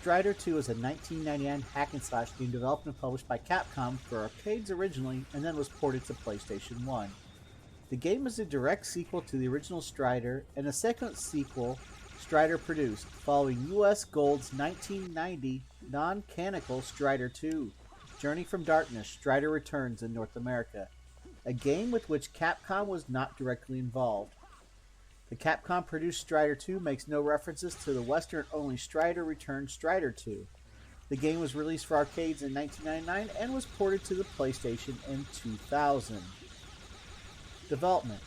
Strider 2 is a 1999 hack and slash game developed and published by Capcom for arcades originally and then was ported to PlayStation 1. The game is a direct sequel to the original Strider and a second sequel Strider produced, following US Gold's 1990 non-canonical Strider 2, Journey from Darkness, Strider Returns in North America, a game with which Capcom was not directly involved. The Capcom-produced Strider 2 makes no references to the Western-only Strider Returns Strider 2. The game was released for arcades in 1999 and was ported to the PlayStation in 2000. Development.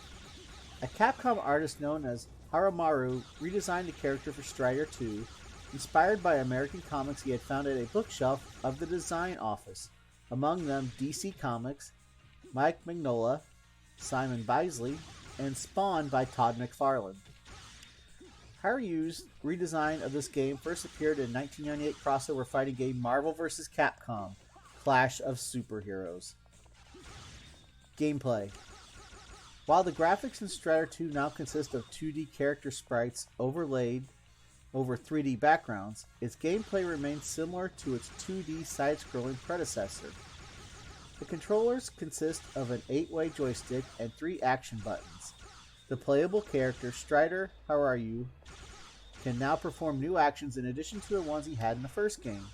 A Capcom artist known as Haramaru redesigned the character for Strider 2, inspired by American comics he had found at a bookshelf of the design office, among them DC Comics, Mike Mignola, Simon Bisley, and Spawn by Todd McFarlane. Haru's redesign of this game first appeared in 1998 crossover fighting game Marvel vs. Capcom, Clash of Superheroes. Gameplay. While the graphics in Strider 2 now consist of 2D character sprites overlaid over 3D backgrounds, its gameplay remains similar to its 2D side-scrolling predecessor. The controllers consist of an 8-way joystick and 3 action buttons. The playable character, Strider Haru, can now perform new actions in addition to the ones he had in the first game.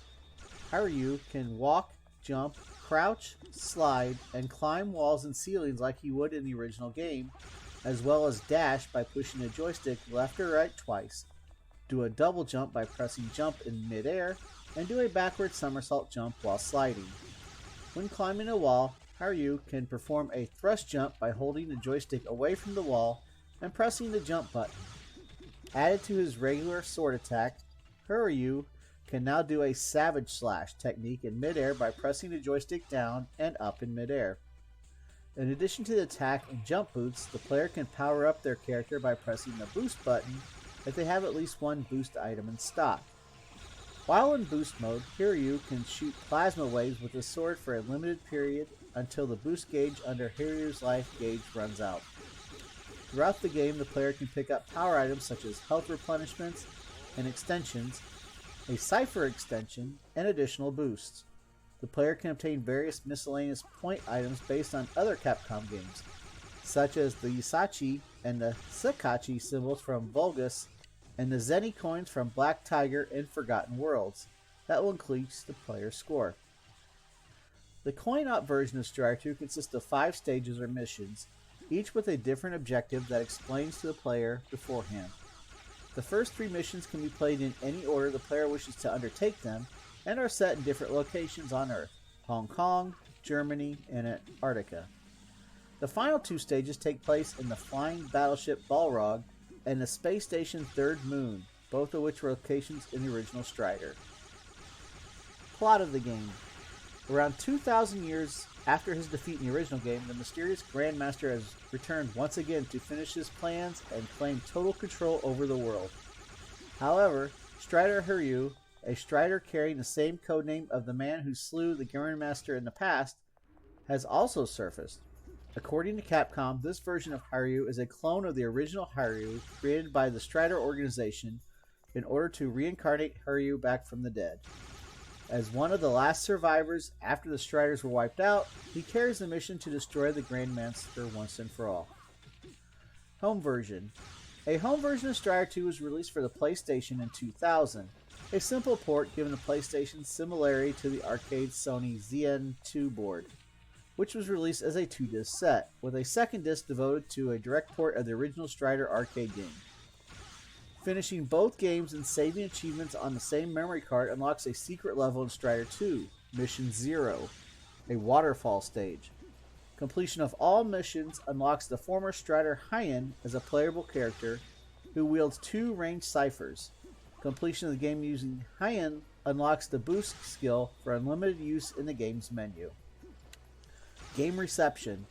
Haru can walk, jump, crouch, slide, and climb walls and ceilings like he would in the original game, as well as dash by pushing a joystick left or right twice, do a double jump by pressing jump in midair, and do a backward somersault jump while sliding. When climbing a wall, Haru can perform a thrust jump by holding the joystick away from the wall and pressing the jump button. Added to his regular sword attack, Haru can now do a Savage Slash technique in midair by pressing the joystick down and up in midair. In addition to the attack and jump boosts, the player can power up their character by pressing the boost button if they have at least one boost item in stock. While in boost mode, Haru can shoot plasma waves with his sword for a limited period until the boost gauge under Haru's life gauge runs out. Throughout the game, the player can pick up power items such as health replenishments and extensions, a Cypher extension, and additional boosts. The player can obtain various miscellaneous point items based on other Capcom games, such as the Yusachi and the Sakachi symbols from Vulgus, and the Zenny coins from Black Tiger and Forgotten Worlds. That will increase the player's score. The coin-op version of Strider 2 consists of 5 stages or missions, each with a different objective that explains to the player beforehand. The first 3 missions can be played in any order the player wishes to undertake them, and are set in different locations on Earth: Hong Kong, Germany, and Antarctica. The final 2 stages take place in the flying battleship Balrog and the space station Third Moon, both of which were locations in the original Strider. Plot of the game. Around 2,000 years after his defeat in the original game, the mysterious Grandmaster has returned once again to finish his plans and claim total control over the world. However, Strider Haru, a Strider carrying the same codename of the man who slew the Grandmaster in the past, has also surfaced. According to Capcom, this version of Haru is a clone of the original Haru created by the Strider organization in order to reincarnate Haru back from the dead. As one of the last survivors after the Striders were wiped out, he carries the mission to destroy the Grandmaster once and for all. Home version. A home version of Strider 2 was released for the PlayStation in 2000, a simple port given the PlayStation's similarity to the arcade Sony ZN2 board, which was released as a 2-disc set, with a second disc devoted to a direct port of the original Strider arcade game. Finishing both games and saving achievements on the same memory card unlocks a secret level in Strider 2, Mission 0, a waterfall stage. Completion of all missions unlocks the former Strider Hyen as a playable character who wields 2 ranged ciphers. Completion of the game using Hyen unlocks the boost skill for unlimited use in the game's menu. Game reception.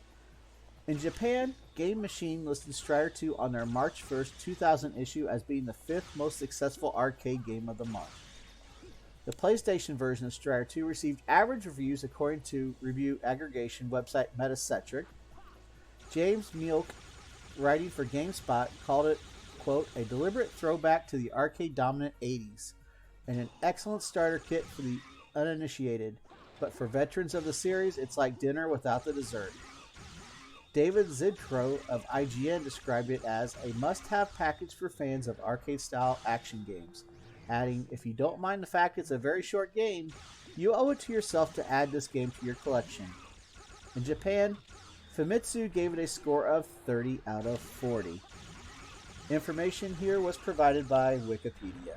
In Japan, Game Machine listed Strider 2 on their March 1st, 2000 issue as being the 5th most successful arcade game of the month. The PlayStation version of Strider 2 received average reviews according to review aggregation website Metacentric. James Mielk, writing for GameSpot, called it, quote, a deliberate throwback to the arcade-dominant 80s. and an excellent starter kit for the uninitiated, but for veterans of the series, it's like dinner without the dessert. David Zidcrow of IGN described it as a must-have package for fans of arcade-style action games, adding, if you don't mind the fact it's a very short game, you owe it to yourself to add this game to your collection. In Japan, Famitsu gave it a score of 30 out of 40. Information here was provided by Wikipedia.